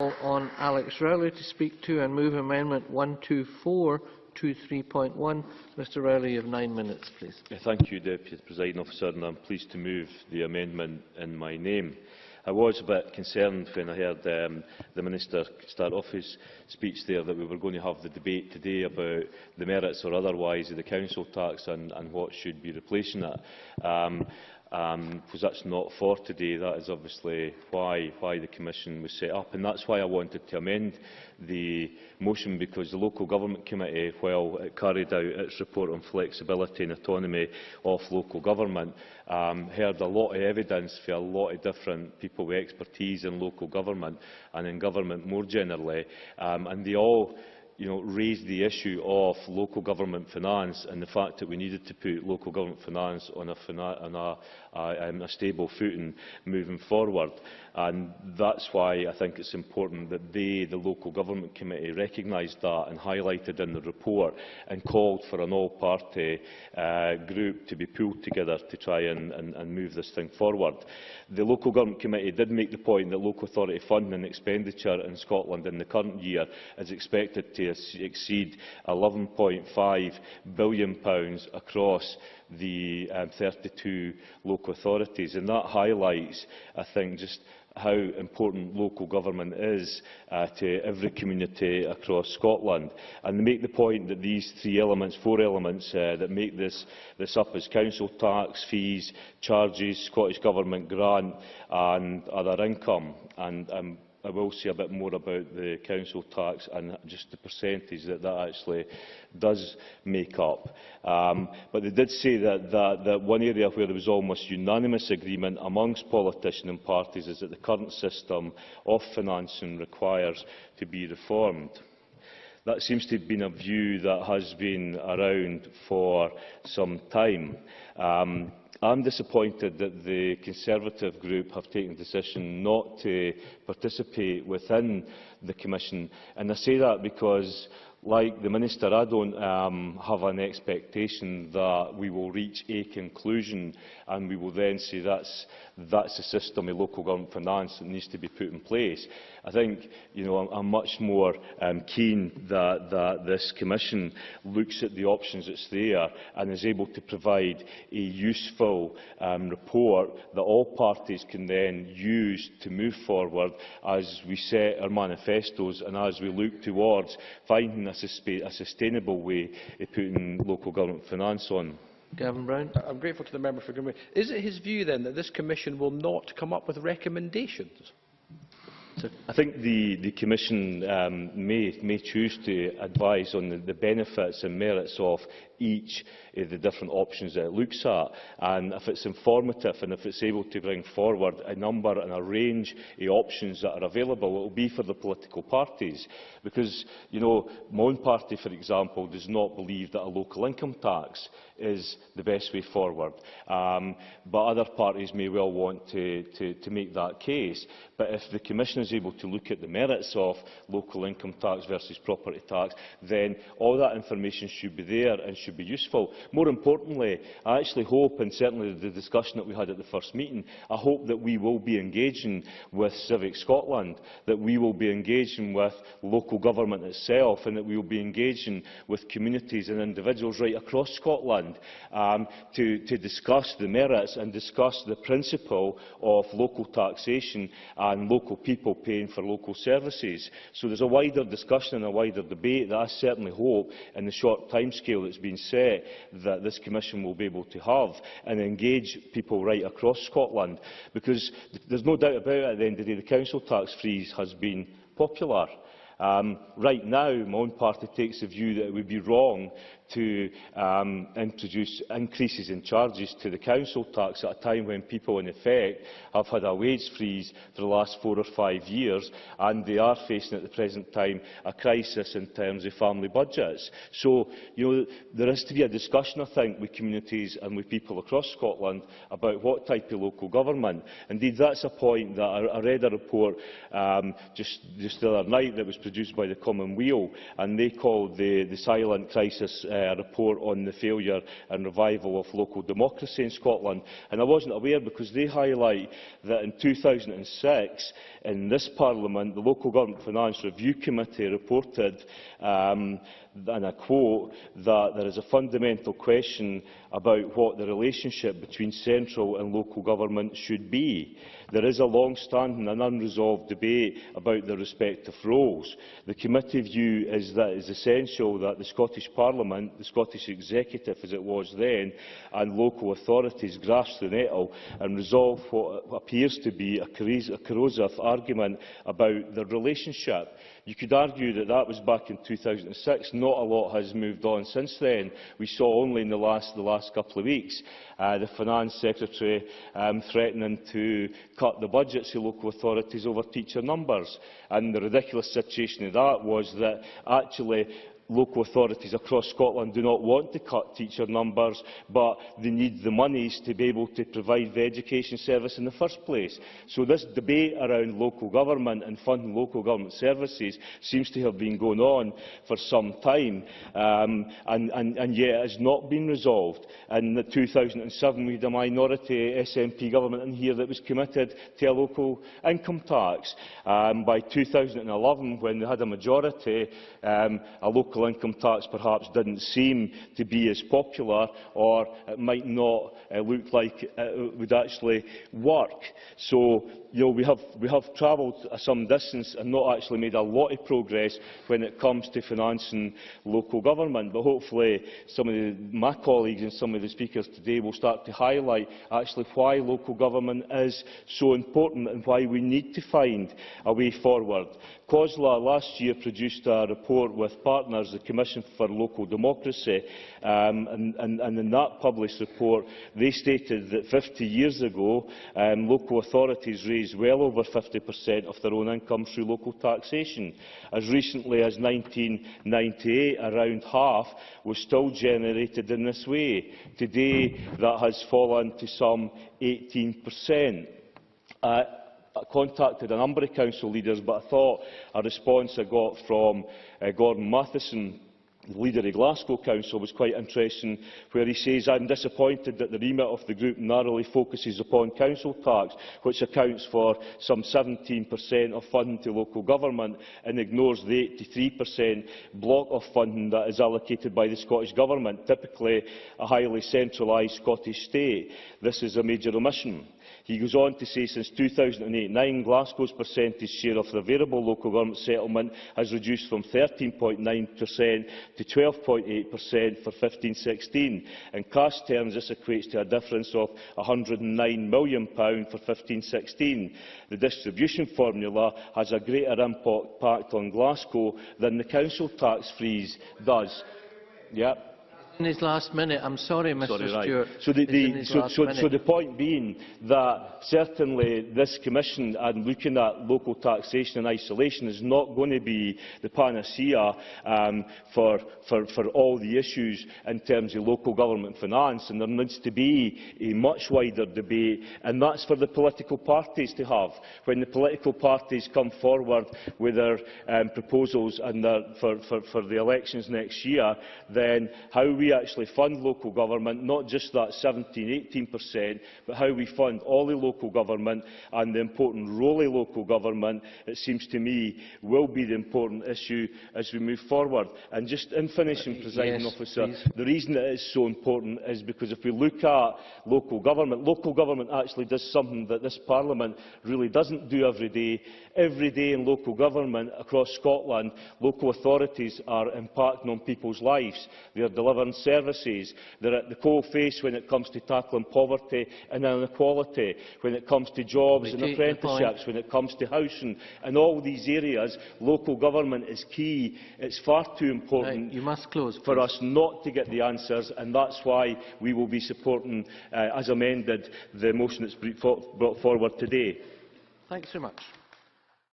On Alex Rowley to speak to and move Amendment 12423.1. Mr Rowley, you have 9 minutes, please. Thank you, Deputy Presiding Officer, and I am pleased to move the amendment in my name. I was a bit concerned when I heard the Minister start off his speech there that we were going to have the debate today about the merits or otherwise of the council tax and what should be replacing it. Because that's not for today. That is obviously why the Commission was set up, and that's why I wanted to amend the motion, because the Local Government Committee, while it carried out its report on flexibility and autonomy of local government, heard a lot of evidence for a lot of different people with expertise in local government and in government more generally, and they all raised the issue of local government finance and the fact that we needed to put local government finance on a stable footing moving forward. And that's why I think it's important that the Local Government Committee recognised that and highlighted in the report and called for an all-party group to be pulled together to try and move this thing forward. The Local Government Committee did make the point that local authority funding and expenditure in Scotland in the current year is expected to exceed £11.5 billion across the 32 local authorities, and that highlights, I think, just how important local government is to every community across Scotland. And they make the point that these four elements that make this up as council tax, fees, charges, Scottish Government grant and other income. And I will say a bit more about the council tax and just the percentage that actually does make up. But they did say that one area where there was almost unanimous agreement amongst politicians and parties is that the current system of financing requires to be reformed. That seems to have been a view that has been around for some time. I am disappointed that the Conservative group have taken the decision not to participate within the Commission, and I say that because, like the Minister, I don't have an expectation that we will reach a conclusion and we will then say that's a system of local government finance that needs to be put in place. I think I'm much more keen that this Commission looks at the options that's there and is able to provide a useful report that all parties can then use to move forward as we set our manifestos and as we look towards finding a sustainable way of putting local government finance on. Gavin Brown. I'm grateful to the member for agreeing. Is it his view then that this Commission will not come up with recommendations? I think the Commission may choose to advise on the benefits and merits of each of the different options that it looks at, and if it's informative and if it's able to bring forward a number and a range of options that are available, it will be for the political parties. Because my own party, for example, does not believe that a local income tax is the best way forward, but other parties may well want to make that case. But if the Commission is able to look at the merits of local income tax versus property tax, then all that information should be there and should be useful. More importantly, I actually hope, and certainly the discussion that we had at the first meeting, I hope that we will be engaging with Civic Scotland, that we will be engaging with local government itself, and that we will be engaging with communities and individuals right across Scotland to discuss the merits and discuss the principle of local taxation and local people paying for local services. So there's a wider discussion and a wider debate that I certainly hope, in the short timescale that's been set, that this Commission will be able to have and engage people right across Scotland. Because there's no doubt about it, at the end of the day, the council tax freeze has been popular. Right now, my own party takes the view that it would be wrong to introduce increases in charges to the council tax at a time when people, in effect, have had a wage freeze for the last 4 or 5 years, and they are facing at the present time a crisis in terms of family budgets. So, there is to be a discussion, I think, with communities and with people across Scotland about what type of local government. Indeed, that's a point that I read a report just the other night that was produced by the Commonweal, and they called the silent crisis report on the failure and revival of local democracy in Scotland. And I wasn't aware, because they highlight that in 2006, in this Parliament, the Local Government Finance Review Committee reported, and I quote, that there is a fundamental question about what the relationship between central and local government should be. There is a long-standing and unresolved debate about their respective roles. The committee view is that it is essential that the Scottish Parliament, the Scottish Executive as it was then, and local authorities grasp the nettle and resolve what appears to be a corrosive argument about their relationship. You could argue that that was back in 2006. Not a lot has moved on since then. We saw only in the last couple of weeks the Finance Secretary threatening to cut the budgets of local authorities over teacher numbers. And the ridiculous situation of that was that actually local authorities across Scotland do not want to cut teacher numbers, but they need the monies to be able to provide the education service in the first place. So this debate around local government and funding local government services seems to have been going on for some time, and yet it has not been resolved. In 2007 we had a minority SNP government in here that was committed to a local income tax. By 2011, when they had a majority, a local income tax perhaps didn't seem to be as popular, or it might not look like it would actually work. So we have travelled some distance and not actually made a lot of progress when it comes to financing local government. But hopefully some of my colleagues and some of the speakers today will start to highlight actually why local government is so important and why we need to find a way forward. COSLA last year produced a report with partners, the Commission for Local Democracy, and in that published report they stated that 50 years ago local authorities raised well over 50% of their own income through local taxation. As recently as 1998, around half was still generated in this way. Today that has fallen to some 18%. I contacted a number of council leaders, but I thought a response I got from Gordon Matheson, the leader of Glasgow Council, was quite interesting, where he says, "I'm disappointed that the remit of the group narrowly focuses upon council tax, which accounts for some 17% of funding to local government, and ignores the 83% block of funding that is allocated by the Scottish Government, typically a highly centralised Scottish state. This is a major omission." He goes on to say, since 2008-09, Glasgow's percentage share of the variable local government settlement has reduced from 13.9% to 12.8% for 15-16. In cash terms, this equates to a difference of £109 million for 15-16. The distribution formula has a greater impact on Glasgow than the council tax freeze does. Yep. In his last minute. I'm sorry, Mr Stewart. So the point being that certainly this Commission, and looking at local taxation in isolation, is not going to be the panacea for all the issues in terms of local government finance, and there needs to be a much wider debate, and that's for the political parties to have. When the political parties come forward with their proposals and for the elections next year, then how we actually fund local government, not just that 17–18%, but how we fund all the local government and the important role of local government, it seems to me, will be the important issue as we move forward. And just in finishing, Presiding Officer, the reason it is so important is because if we look at local government actually does something that this Parliament really doesn't do every day. Every day in local government across Scotland, local authorities are impacting on people's lives. They are delivering services. They're at the coalface when it comes to tackling poverty and inequality, when it comes to jobs and apprenticeships, when it comes to housing. In all these areas, local government is key. It's far too important for us not to get the answers, and that's why we will be supporting, as amended, the motion that's brought forward today. Thanks so much.